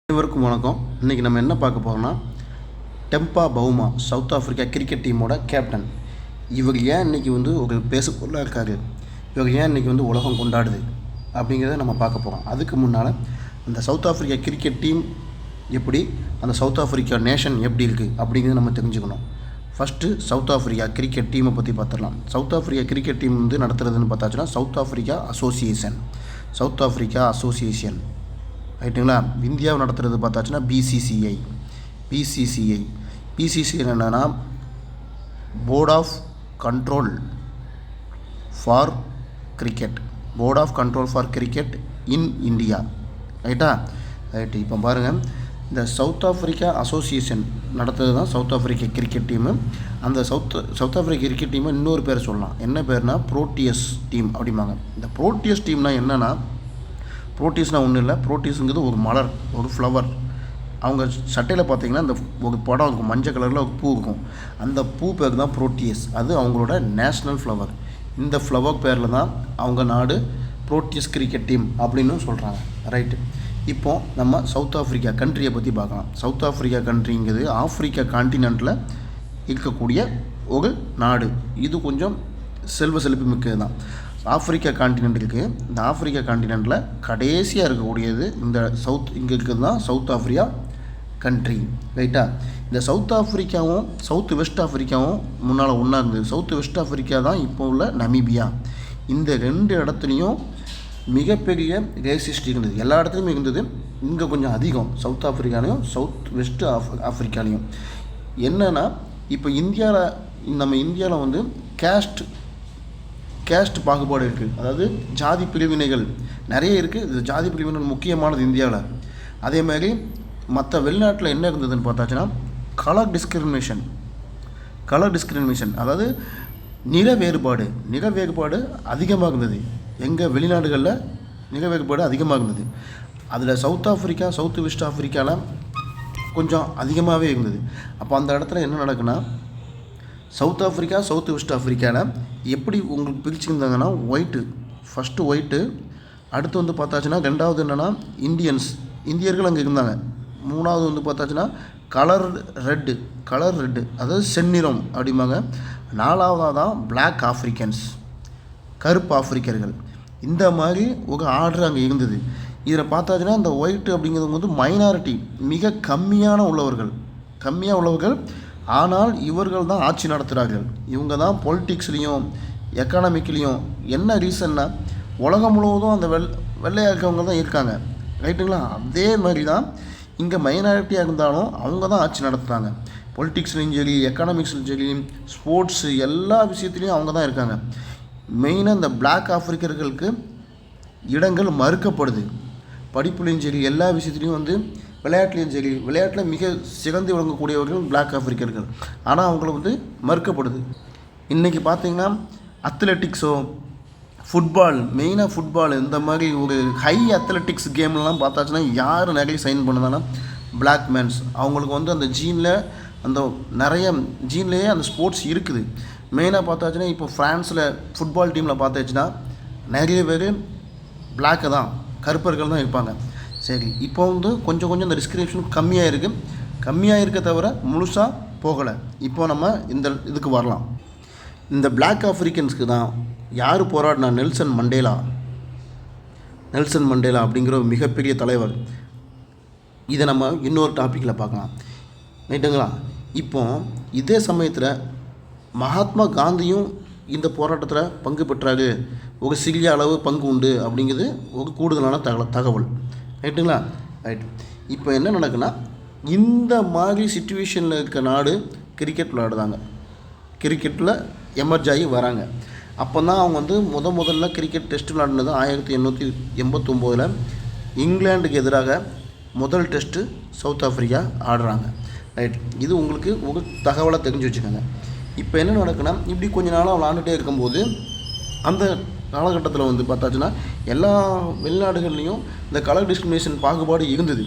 அனைவருக்கும் வணக்கம். இன்றைக்கி நம்ம என்ன பார்க்க போகிறோம்னா, Temba Bavuma south Africa cricket டீமோட கேப்டன். இவர் ஏன் இன்றைக்கி ஒரு பேசுபொருளாக இருக்கார், இவர் ஏன் இன்றைக்கி உலகம் கொண்டாடுது அப்படிங்கிறத நம்ம பார்க்க போகிறோம். அதுக்கு முன்னால் அந்த சவுத் ஆஃப்ரிக்கா கிரிக்கெட் டீம் எப்படி, அந்த சவுத் ஆஃப்ரிக்கா நேஷன் எப்படி இருக்குது அப்படிங்கிறத நம்ம தெரிஞ்சுக்கணும். ஃபஸ்ட்டு சவுத் ஆஃப்ரிக்கா கிரிக்கெட் டீமை பற்றி பார்த்துடலாம். சவுத் ஆஃப்ரிக்கா கிரிக்கெட் டீம் நடத்துறதுன்னு பார்த்தாச்சுன்னா சவுத் ஆஃப்ரிக்கா அசோசியேஷன் ரைட்டுங்களா. இந்தியாவை நடத்துகிறது பார்த்தாச்சுன்னா பிசிசிஐ என்னென்னா board of control for cricket in India. ரைட்டா. இப்போ பாருங்கள், இந்த சவுத் ஆஃப்ரிக்கா அசோசியேஷன் நடத்துறது தான் சவுத் ஆஃப்ரிக்கா கிரிக்கெட் டீமு. அந்த சவுத் ஆஃப்ரிக்கா கிரிக்கெட் டீமை இன்னொரு பேர் சொல்லலாம். என்ன பேர்னா புரோட்டியஸ் டீம் அப்படிம்பாங்க. இந்த புரோட்டியஸ் டீம்னா என்னென்னா, புரோட்டீஸ்னால் ஒன்றும் இல்லை, புரோட்டீஸுங்கிறது ஒரு மலர், ஒரு ஃப்ளவர். அவங்க சட்டையில் பார்த்தீங்கன்னா இந்த ஒரு படம் இருக்கும், மஞ்சள் கலரில் ஒரு பூ இருக்கும். அந்த பூ பேர் தான் புரோட்டியஸ். அது அவங்களோட நேஷ்னல் ஃப்ளவர். இந்த ஃப்ளவர் பேரில் தான் அவங்க நாடு புரோட்டியஸ் கிரிக்கெட் டீம் அப்படின்னு சொல்கிறாங்க. ரைட்டு. இப்போது நம்ம சவுத் ஆஃப்ரிக்கா கண்ட்ரியை பற்றி பார்க்கலாம். சவுத் ஆஃப்ரிக்கா கண்ட்ரிங்கிறது ஆஃப்ரிக்கா கான்டினென்ட்டில் இருக்கக்கூடிய ஒரு நாடு. இது கொஞ்சம் செல்வ மிக்கது தான். ஆஃப்ரிக்கா கான்டினென்ட் இருக்குது. இந்த ஆஃப்ரிக்கா கான்டினென்ட்டில் கடைசியாக இருக்கக்கூடியது இந்த இங்கே இருக்கிறது தான் சவுத் ஆஃப்ரிக்கா கண்ட்ரி. ரைட்டா. இந்த சவுத் ஆஃப்ரிக்காவும் சவுத் வெஸ்ட் ஆஃப்ரிக்காவும் முன்னால் ஒன்றா இருந்தது. சவுத் வெஸ்ட் ஆஃப்ரிக்கா தான் இப்போ உள்ள நமீபியா. இந்த ரெண்டு இடத்துலையும் மிகப்பெரிய ரேசிஸ்ட் இருந்தது. எல்லா இடத்துலையுமே இருந்தது. இங்கே கொஞ்சம் அதிகம், சவுத் ஆஃப்ரிக்காலையும் சவுத் வெஸ்ட் ஆஃப்ரிக்காலையும். என்னென்னா, இப்போ நம்ம இந்தியாவில் கேஸ்ட் பாகுபாடு இருக்குது. அதாவது ஜாதி பிரிவினைகள் நிறைய இருக்குது. இது ஜாதி பிரிவினை முக்கியமானது இந்தியாவில். அதே மாதிரி மற்ற வெளிநாட்டில் என்ன இருந்ததுன்னு பார்த்தாச்சுன்னா கலர் டிஸ்கிரிமினேஷன், அதாவது நிற வேறுபாடு அதிகமாக இருந்தது. எங்கள் வெளிநாடுகளில் நிற வேறுபாடு அதிகமாக இருந்தது. அதில் சவுத் வெஸ்ட் ஆஃப்ரிக்காவில் கொஞ்சம் அதிகமாகவே இருந்தது. அப்போ அந்த இடத்துல என்ன நடக்குன்னா, சவுத் வெஸ்ட் ஆஃப்ரிக்காவில் எப்படி உங்களுக்கு பிரிச்சுருந்தாங்கன்னா, ஃபஸ்ட்டு ஒயிட்டு, அடுத்து பார்த்தாச்சுன்னா ரெண்டாவது என்னென்னா இந்தியர்கள் அங்கே இருந்தாங்க. மூணாவது பார்த்தாச்சுன்னா கலர் ரெட்டு, அதாவது செந்நிறம் அப்படிம்பாங்க. நாலாவதாக தான் பிளாக் ஆஃப்ரிக்கன்ஸ், கருப்பு ஆஃப்ரிக்கர்கள். இந்த மாதிரி ஒரு ஆர்டர் அங்கே இருந்தது. இதில் பார்த்தாச்சுன்னா இந்த ஒயிட்டு அப்படிங்கிறவங்க மைனாரிட்டி, மிக கம்மியாக உள்ளவர்கள். ஆனால் இவர்கள் தான் ஆட்சி நடத்துகிறார்கள். இவங்க தான் பொலிட்டிக்ஸ்லேயும் எக்கானமிக்லேயும். என்ன ரீசன்னா, உலகம் முழுவதும் அந்த வெள்ளையாக இருக்கவங்க தான் இருக்காங்க. ரைட்டுங்களா. அதே மாதிரி தான் இங்கே மைனாரிட்டியாக இருந்தாலும் அவங்க தான் ஆட்சி நடத்துகிறாங்க. பொலிட்டிக்ஸ்லையும் சரி, எக்கானமிக்ஸ்லையும் சரி, ஸ்போர்ட்ஸு எல்லா விஷயத்துலையும் அவங்க தான் இருக்காங்க. மெயினாக இந்த பிளாக் ஆஃப்ரிக்கர்களுக்கு இடங்கள் மறுக்கப்படுது. படிப்புலையும் சரி, எல்லா விஷயத்துலையும் விளையாட்டுலையும் சரி, விளையாட்டில் மிக சிறந்து விளங்கக்கூடியவர்கள் பிளாக் ஆஃப்ரிக்கர்கள். ஆனால் அவங்கள மறுக்கப்படுது. இன்றைக்கி பார்த்திங்கன்னா அத்லெட்டிக்ஸோ, மெயினாக ஃபுட்பால், இந்த மாதிரி ஒரு ஹை அத்லெட்டிக்ஸ் கேம்லாம் பார்த்தாச்சுன்னா யார் நிறைய சைன் பண்ணுதான்னா பிளாக் மேன்ஸ். அவங்களுக்கு அந்த நிறைய ஜீன்லேயே அந்த ஸ்போர்ட்ஸ் இருக்குது. மெயினாக பார்த்தாச்சுன்னா இப்போ ஃப்ரான்ஸில் ஃபுட்பால் டீமில் பார்த்தாச்சுன்னா நிறைய பேர் பிளாக்கு தான், கருப்பர்கள் தான் இருப்பாங்க. சரி, இப்போ கொஞ்சம் இந்த டிஸ்கிரிப்ஷன் கம்மியாக இருக்க தவிர முழுசாக போகலை. இப்போ நம்ம இதுக்கு வரலாம். இந்த பிளாக் ஆஃப்ரிக்கன்ஸ்க்கு தான் யார் போராடினா, நெல்சன் மண்டேலா அப்படிங்கிற ஒரு மிகப்பெரிய தலைவர். இதை நம்ம இன்னொரு டாப்பிக்கில் பார்க்கலாம். ரைட்டுங்களா. இப்போ இதே சமயத்தில் மகாத்மா காந்தியும் இந்த போராட்டத்தில் பங்கு பெற்றாரு. ஒரு சிறிய அளவு பங்கு உண்டு அப்படிங்கிறது ஒரு கூடுதலான தகவல். ரைட்டுங்களா. ரைட். இப்போ என்ன நடக்குன்னா, இந்த மாதிரி சிச்சுவேஷனில் இருக்க நாடு கிரிக்கெட் விளையாடுறாங்க. கிரிக்கெட்டில் எமர்ஜ் ஆகி வராங்க. அப்போ தான் அவங்க முதல்ல கிரிக்கெட் டெஸ்ட் விளையாடினது 1889 இங்கிலாண்டுக்கு எதிராக முதல் டெஸ்ட்டு சவுத் ஆஃப்ரிக்கா ஆடுறாங்க. ரைட். இது உங்களுக்கு ஒரு தகவலை தெரிஞ்சு வச்சுக்கோங்க. இப்போ என்ன நடக்குன்னா, இப்படி கொஞ்ச நாளாக விளாண்டுட்டே இருக்கும்போது அந்த காலகட்டத்தில் பார்த்தாச்சுன்னா எல்லா வெளிநாடுகள்லேயும் இந்த கலர் டிஸ்கிரிமினேஷன் பாகுபாடு இருந்தது.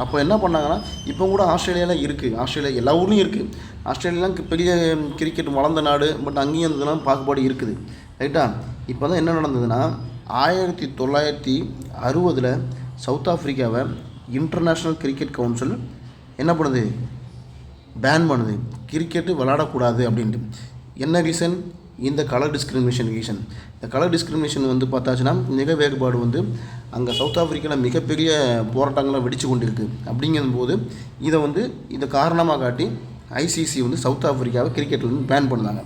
அப்போ என்ன பண்ணாங்கன்னா, இப்போ கூட ஆஸ்திரேலியாவில் இருக்குது. ஆஸ்திரேலியா எல்லா ஊர்லேயும் இருக்குது. ஆஸ்திரேலியாலாம் பெரிய கிரிக்கெட் வளர்ந்த நாடு. பட் அங்கேயும் இதெல்லாம் பாகுபாடு இருக்குது. ரைட்டா. இப்போ தான் என்ன நடந்ததுன்னா, 1960 சவுத் ஆஃப்ரிக்காவை இன்டர்நேஷ்னல் கிரிக்கெட் கவுன்சில் என்ன பண்ணுது, பேன் பண்ணுது, கிரிக்கெட்டு விளாடக்கூடாது அப்படின்ட்டு. என்ன ரீசன்? இந்த கலர் டிஸ்கிரிமினேஷன் ரீசன். இந்த கலர் டிஸ்கிரிமினேஷன் வந்து பார்த்தாச்சுன்னா மிக வேறுபாடு வந்து அங்கே சவுத் ஆஃப்ரிக்காவில் மிகப்பெரிய போராட்டங்களை வெடித்து கொண்டு இருக்குது. அப்படிங்கும்போது இதை காரணமாக காட்டி ஐசிசி வந்து சவுத் ஆஃப்ரிக்காவை கிரிக்கெட்லேருந்து பேன் பண்ணாங்க.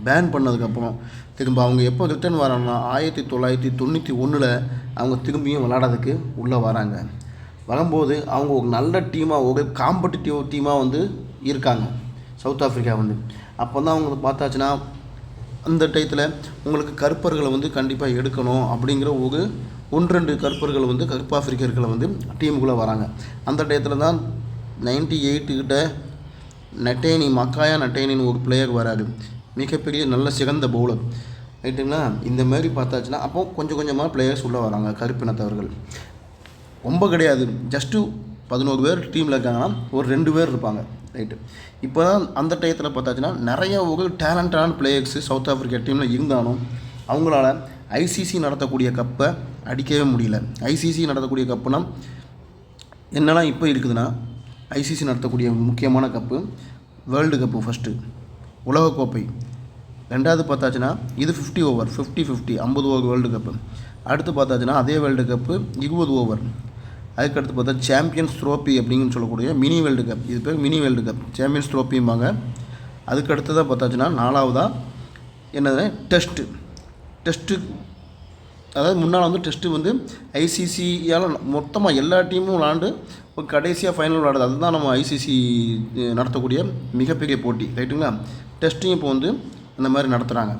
பேன் பண்ணதுக்கப்புறம் திரும்ப அவங்க எப்போ ரிட்டர்ன் வராங்கன்னா 1991 அவங்க திரும்பியும் விளாடாததுக்கு உள்ளே வராங்க. வரும்போது அவங்க ஒரு நல்ல டீமாக, ஒரு காம்படிட்டிவ் டீமாக வந்து இருக்காங்க சவுத் ஆஃப்ரிக்கா வந்து. அப்போ தான் அவங்க பார்த்தாச்சுன்னா அந்த டயத்தில் உங்களுக்கு கருப்பர்களை வந்து கண்டிப்பாக எடுக்கணும் அப்படிங்கிற ஒரு 1-2 கருப்பர்கள் வந்து கருப்பு ஆஃப்ரிக்கர்களை வந்து டீமுக்குள்ளே வராங்க. அந்த டயத்தில் தான் 98 கிட்ட மக்காயா நட்டேனின்னு ஒரு பிளேயர் வராது, மிகப்பெரிய நல்ல சிறந்த பவுலர். ரைட்டுங்களா? இந்த மாதிரி பார்த்தாச்சுன்னா அப்போ கொஞ்சம் கொஞ்சமாக பிளேயர்ஸ் உள்ளே வராங்க கருப்பினத்தவர்கள். ரொம்ப கிடையாது, ஜஸ்ட்டு 11 பேர் டீமில் இருக்காங்கன்னா ஒரு 2 பேர் இருப்பாங்க. ரைட்டு. இப்போ தான் அந்த டயத்தில் பார்த்தாச்சுன்னா நிறைய ஒரு டேலண்டான பிளேயர்ஸு சவுத் ஆஃப்ரிக்கா டீமில் இருந்தாலும் அவங்களால ஐசிசி நடத்தக்கூடிய கப்பை அடிக்கவே முடியல. ஐசிசி நடத்தக்கூடிய கப்புனா என்னெல்லாம் இப்போ இருக்குதுன்னா, ஐசிசி நடத்தக்கூடிய முக்கியமான கப்பு வேர்ல்டு கப்பு, ஃபஸ்ட்டு உலகக்கோப்பை, ரெண்டாவது பார்த்தாச்சுன்னா இது 50 ஓவர் 50 ஓவர் வேர்ல்டு கப்பு. அடுத்து பார்த்தாச்சுன்னா அதே வேர்ல்டு கப்பு 20 ஓவர். அதுக்கடுத்து பார்த்தா சாம்பியன்ஸ் ட்ரோஃபி அப்படின்னு சொல்லக்கூடிய மினி வேர்ல்டு கப், இது பேர் மினி வேர்ல்டு கப், சாம்பியன்ஸ் ட்ரோஃபிம்பாங்க. அதுக்கடுத்து தான் பார்த்தாச்சுன்னா 4வதாக என்னது டெஸ்ட்டு, அதாவது முன்னால் வந்து டெஸ்ட்டு வந்து ஐசிசியால் மொத்தமாக எல்லா டீமும் விளாண்டு இப்போ கடைசியாக ஃபைனல் விளாடுது. அதுதான் நம்ம ஐசிசி நடத்தக்கூடிய மிகப்பெரிய போட்டி. ரைட்டுங்களா? டெஸ்ட்டையும் இப்போ வந்து இந்த மாதிரி நடத்துகிறாங்க.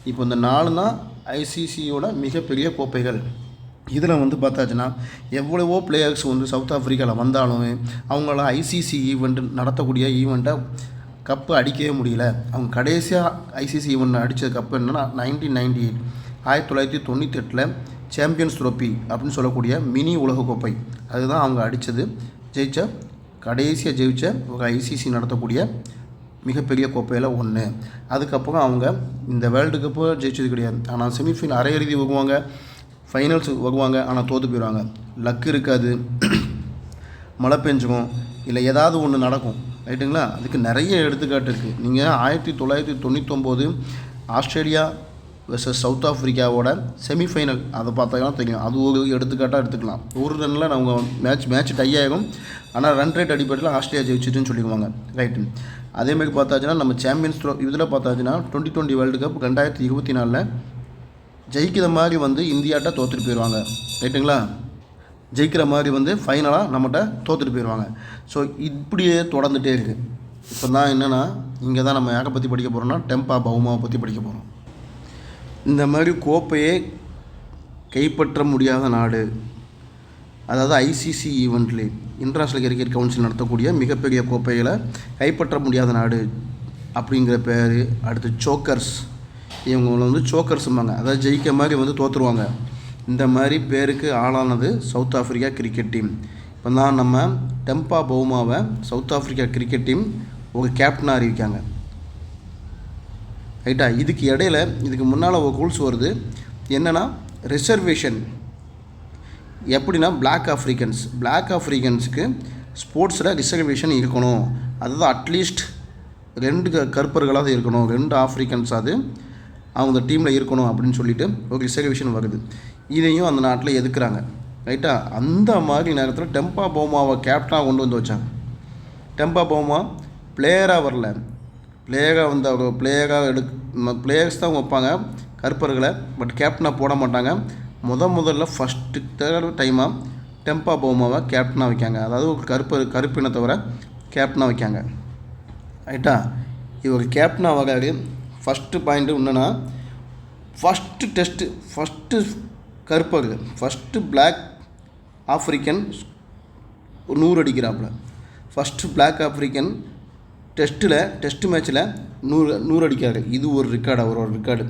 இப்போ இந்த 4 தான் ஐசிசியோட மிகப்பெரிய கோப்பைகள். இதில் வந்து பார்த்தாச்சுன்னா எவ்வளவோ பிளேயர்ஸ் வந்து சவுத் ஆஃப்ரிக்காவில் வந்தாலும் அவங்களால ஐசிசி நடத்தக்கூடிய ஈவெண்ட்டை கப்பு அடிக்கவே முடியல. அவங்க கடைசியாக ஐசிசி ஈவெண்ட் அடித்த கப்பு என்னென்னா 1998 சாம்பியன்ஸ் ட்ரோஃபி அப்படின்னு சொல்லக்கூடிய மினி உலகக்கோப்பை. அதுதான் அவங்க அடித்தது, கடைசியாக ஜெயித்த ஒரு ஐசிசி நடத்தக்கூடிய மிகப்பெரிய கோப்பையில் ஒன்று. அதுக்கப்புறம் அவங்க இந்த வேர்ல்டு கப்பு ஜெயிச்சது கிடையாது. ஆனால் செமிஃபைனல் அரையிறுதி வருவாங்க, ஃபைனல்ஸ் வருவாங்க, ஆனால் தோற்று போயிடுவாங்க. லக் இருக்காது, மழை பெஞ்சுக்கும், இல்லை ஏதாவது ஒன்று நடக்கும். ரைட்டுங்களா? அதுக்கு நிறைய எடுத்துக்காட்டு இருக்குது. நீங்கள் 1999 ஆஸ்திரேலியா வெர்சஸ் சவுத் ஆஃப்ரிக்காவோட செமிஃபைனல் அதை பார்த்தாங்கன்னா தெரியும். அது ஒரு எடுத்துக்காட்டாக எடுத்துக்கலாம். ஒரு ரன்னில் அவங்க மேட்ச் டை ஆகும், ஆனால் ரன் ரேட் அடிப்படையில் ஆஸ்திரேலியா ஜெயிச்சிட்டுன்னு சொல்லிடுவாங்க. ரைட்டு. அதேமாதிரி பார்த்தாச்சுன்னா நம்ம சாம்பியன்ஸ் இதில் பார்த்தாச்சுன்னா 2020 வேர்ல்டு கப் 2024 ஜெயிக்கிற மாதிரி வந்து இந்தியாட்ட தோற்றுட்டு போயிடுவாங்க. ரைட்டுங்களா? ஜெயிக்கிற மாதிரி வந்து ஃபைனலாக நம்மகிட்ட தோற்றுட்டு போயிடுவாங்க. ஸோ இப்படியே தொடர்ந்துகிட்டே இருக்குது. இப்போ தான் என்னென்னா இங்கே தான் நம்ம யாரை பற்றி படிக்க போகிறோம்னா டெம்பா பவுமாவை பற்றி படிக்க போகிறோம். இந்த மாதிரி கோப்பையே கைப்பற்ற முடியாத நாடு, அதாவது ஐசிசி ஈவெண்ட்லேயே இன்டர்நேஷ்னல் கிரிக்கெட் கவுன்சில் நடத்தக்கூடிய மிகப்பெரிய கோப்பைகளை கைப்பற்ற முடியாத நாடு அப்படிங்கிற பேர். அடுத்து சோக்கர்ஸ், இவங்க வந்து சோக்கர்ஸும்பாங்க, அதாவது ஜெயிக்க மாதிரி வந்து தோற்றுருவாங்க. இந்த மாதிரி பேருக்கு ஆளானது சவுத் ஆஃப்ரிக்கா கிரிக்கெட் டீம். இப்போ தான் நம்ம டெம்பா பவுமாவை சவுத் ஆஃப்ரிக்கா கிரிக்கெட் டீம் ஒரு கேப்டனாக அறிவிக்காங்க. ரைட்டா? இதுக்கு முன்னால் ஒரு ரூல்ஸ் வருது. என்னென்னா ரிசர்வேஷன். எப்படின்னா பிளாக் ஆஃப்ரிக்கன்ஸுக்கு ஸ்போர்ட்ஸில் ரிசர்வேஷன் இருக்கணும். அதாவது அட்லீஸ்ட் 2 கருப்பர்களாவது இருக்கணும், 2 ஆஃப்ரிக்கன்ஸாவது அவங்க டீமில் இருக்கணும் அப்படின்னு சொல்லிட்டு ஒரு ரிசர்வேஷன் வருது. இதையும் அந்த நாட்டில் எதுக்குறாங்க. ரைட்டா? அந்த மாதிரி நேரத்தில் டெம்பா பவுமாவை கேப்டனாக கொண்டு வந்து வச்சாங்க. டெம்பா பவுமா பிளேயராக வரல, பிளேயர்ஸ் தான் வைப்பாங்க கருப்பர்களை, பட் கேப்டனாக போட மாட்டாங்க. முதல்ல தேர்ட் டைமாக டெம்பா பவுமாவை கேப்டனாக வைக்காங்க. அதாவது ஒரு கருப்பினத்தவரை கேப்டனாக வைக்காங்க. ரைட்டா? இவர் கேப்டனாக வராது. ஃபஸ்ட்டு பாயிண்ட்டு என்னென்னா ஃபஸ்ட்டு கருப்பர், ஃபஸ்ட்டு பிளாக் ஆஃப்ரிக்கன் 100 அடிக்கிறாப்புல. ஃபஸ்ட்டு பிளாக் ஆஃப்ரிக்கன் டெஸ்ட் மேட்ச்சில் 100 அடிக்காரு. இது ஒரு ரெக்கார்டு, அவரோட ரெக்கார்டு.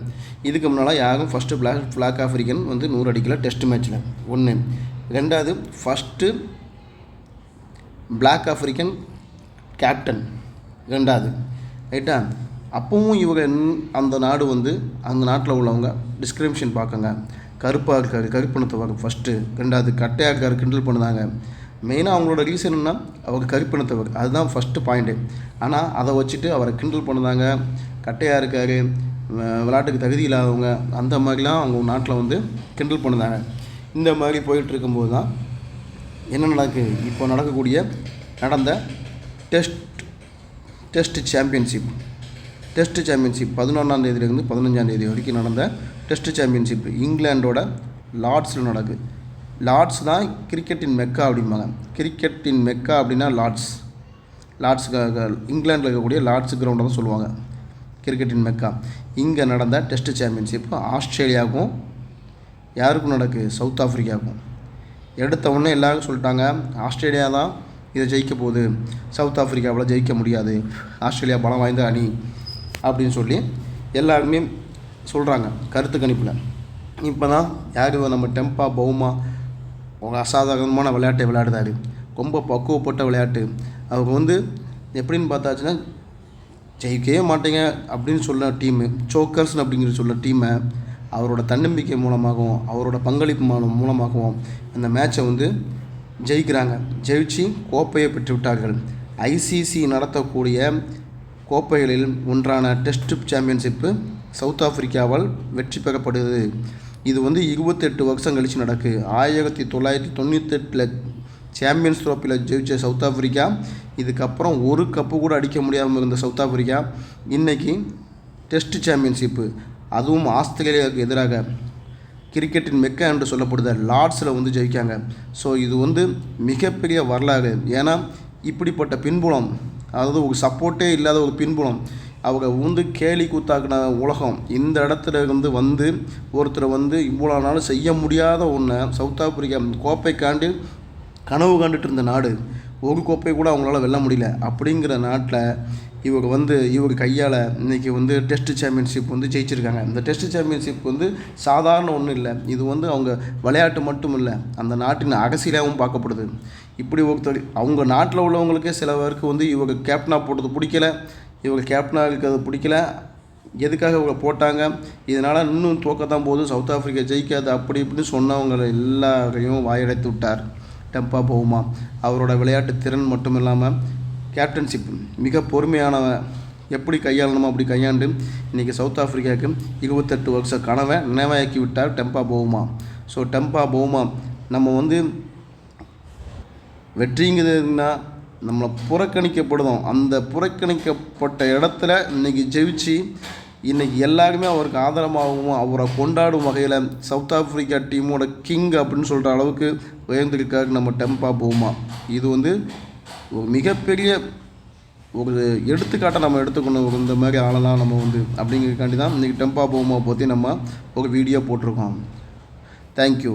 இதுக்கு முன்னால் யாரும் ஃபஸ்ட்டு பிளாக் ஆஃப்ரிக்கன் வந்து 100 அடிக்கல டெஸ்ட் மேட்ச்சில். 1. 2வது ஃபஸ்ட்டு பிளாக் ஆஃப்ரிக்கன் கேப்டன் 2வது. ரைட்டா? அப்பவும் இவங்க அந்த நாடு வந்து அந்த நாட்டில் உள்ளவங்க டிஸ்கிரிமினேஷன் பார்க்குங்க. கருப்பாக இருக்கார், கருப்பினத்தை ஃபஸ்ட்டு. 2வது கட்டையாக இருக்கார், கிண்டல் பண்ணுதாங்க. மெயினாக அவங்களோட ரீசன் என்ன, அவர் கருப்பினத்தவர், அதுதான் ஃபஸ்ட்டு பாயிண்ட்டு. ஆனால் அதை வச்சுட்டு அவரை கிண்டல் பண்ணுதாங்க, கட்டையாக இருக்கார், விளையாட்டுக்கு தகுதி இல்லாதவங்க, அந்த மாதிரிலாம் அவங்க நாட்டில் வந்து கிண்டல் பண்ணுதாங்க. இந்த மாதிரி போயிட்டு இருக்கும்போது தான் என்ன நடக்குது, இப்போ நடந்த டெஸ்ட் சாம்பியன்ஷிப் 11ஆம் தேதியிலேருந்து 15ஆம் தேதி வரைக்கும் நடந்த டெஸ்ட் சாம்பியன்ஷிப் இங்கிலாண்டோட லார்ட்ஸில் நடக்குது. லார்ட்ஸ் தான் கிரிக்கெட்டின் மெக்கா அப்படிம்பாங்க. கிரிக்கெட்டின் மெக்கா அப்படின்னா லார்ட்ஸ் இங்கிலாண்டில் இருக்கக்கூடிய லார்ட்ஸ் கிரவுண்டை தான் சொல்லுவாங்க கிரிக்கெட்டின் மெக்கா. இங்கே நடந்த டெஸ்ட் சாம்பியன்ஷிப் ஆஸ்திரேலியாவுக்கும் யாருக்கும் நடக்குது, சவுத் ஆஃப்ரிக்காவுக்கும். எடுத்த உடனே எல்லோரும் சொல்லிட்டாங்க ஆஸ்திரேலியா தான் இதை ஜெயிக்க போகுது, சவுத் ஆஃப்ரிக்காவில் ஜெயிக்க முடியாது, ஆஸ்திரேலியா பலம் வாய்ந்த அணி அப்படின்னு சொல்லி எல்லாருமே சொல்கிறாங்க கருத்து கணிப்பில். இப்போ தான் யார் நம்ம டெம்பா பவுமா அவங்க அசாதாரணமான விளையாட்டை விளையாடுறாரு, ரொம்ப பக்குவப்பட்ட விளையாட்டு. அவங்க வந்து எப்படின்னு பார்த்தாச்சுன்னா ஜெயிக்கவே மாட்டேங்க அப்படின்னு சொல்ல டீமு, சோக்கர்ஸ் அப்படிங்கிற சொல்ல டீமை அவரோட தன்னம்பிக்கை மூலமாகவும் அவரோட பங்களிப்பு மூலமாகவும் அந்த மேட்சை வந்து ஜெயிக்கிறாங்க. ஜெயிச்சு கோப்பையை பெற்று விட்டார்கள். ஐசிசி நடத்தக்கூடிய கோப்பைகளில் ஒன்றான டெஸ்ட் சாம்பியன்ஷிப்பு சவுத் ஆஃப்ரிக்காவால் வெற்றி பெறப்படுது. இது வந்து 28 வருஷம் கழித்து நடக்கு. 1998 சாம்பியன்ஸ் ட்ரோஃபியில் ஜெயிச்ச சவுத் ஆஃப்ரிக்கா, இதுக்கப்புறம் ஒரு கப்பு கூட அடிக்க முடியாமல் இருந்த சவுத் ஆஃப்ரிக்கா இன்றைக்கி டெஸ்ட் சாம்பியன்ஷிப்பு, அதுவும் ஆஸ்திரேலியாவுக்கு எதிராக கிரிக்கெட்டின் மெக்கா என்று சொல்லப்படுத லார்ட்ஸில் வந்து ஜெயிக்காங்க. ஸோ இது வந்து மிகப்பெரிய வரலாறு. ஏன்னா இப்படிப்பட்ட பின்புலம், அதாவது ஒரு சப்போர்ட்டே இல்லாத ஒரு பின்புலம், அவங்க வந்து கேலி கூத்தாக்கின உலகம் இந்த இடத்துல இருந்து வந்து ஒருத்தர் வந்து இவ்வளோ நாளும் செய்ய முடியாத ஒன்றை சவுத் ஆஃப்ரிக்கா கோப்பைக்காண்டு கனவு கண்டுட்டு இருந்த நாடு, ஒரு கோப்பை கூட அவங்களால வெல்ல முடியல. அப்படிங்கிற நாட்டில் இவர் கையால் இன்றைக்கி வந்து டெஸ்ட் சாம்பியன்ஷிப் வந்து ஜெயிச்சிருக்காங்க. இந்த டெஸ்ட் சாம்பியன்ஷிப் வந்து சாதாரண ஒன்றும் இல்லை, இது வந்து அவங்க விளையாட்டு மட்டும் இல்லை, அந்த நாட்டின் அரசியலாகவும் பார்க்கப்படுது. இப்படி ஒருத்தர் அவங்க நாட்டில் உள்ளவங்களுக்கே சில பேருக்கு வந்து இவங்க கேப்டனாக போட்டது பிடிக்கல, இவங்க கேப்டனாக இருக்கிறது பிடிக்கல, எதுக்காக இவங்க போட்டாங்க, இதனால் இன்னும் தோக்கத்தான் போகுது, சவுத் ஆஃப்ரிக்கா ஜெயிக்காது அப்படி இப்படின்னு சொன்னவங்களை எல்லாரையும் வாயடைத்து விட்டார் டெம்பா பவுமா. அவரோட விளையாட்டு திறன் மட்டும் இல்லாமல் கேப்டன்ஷிப் மிக பொறுமையானவன், எப்படி கையாளணுமோ அப்படி கையாண்டு இன்றைக்கி சவுத் ஆஃப்ரிக்காவுக்கு 28 வருஷ கனவை நினைவாக்கி விட்டார் Temba Bavuma. So Temba Bavuma நம்ம வந்து வெற்றிங்கிறதுனா நம்மளை புறக்கணிக்கப்படுதோம், அந்த புறக்கணிக்கப்பட்ட இடத்துல இன்றைக்கி ஜெயிச்சு இன்றைக்கி எல்லாருமே அவருக்கு ஆதரவாகவும் அவரை கொண்டாடும் வகையில் சவுத் ஆஃப்ரிக்கா டீமோட கிங் அப்படின்னு சொல்கிற அளவுக்கு உயர்ந்திருக்காரு நம்ம டெம்பா பவுமா. இது வந்து ஒரு மிகப்பெரிய ஒரு எடுத்துக்காட்டை நம்ம எடுத்துக்கணும். இந்த மாதிரி ஆளெல்லாம் நம்ம வந்து அப்படிங்கிறதுக்காண்டி தான் இன்றைக்கி டெம்பா பவுமா பற்றி நம்ம ஒரு வீடியோ போட்டிருக்கோம். தேங்க்யூ.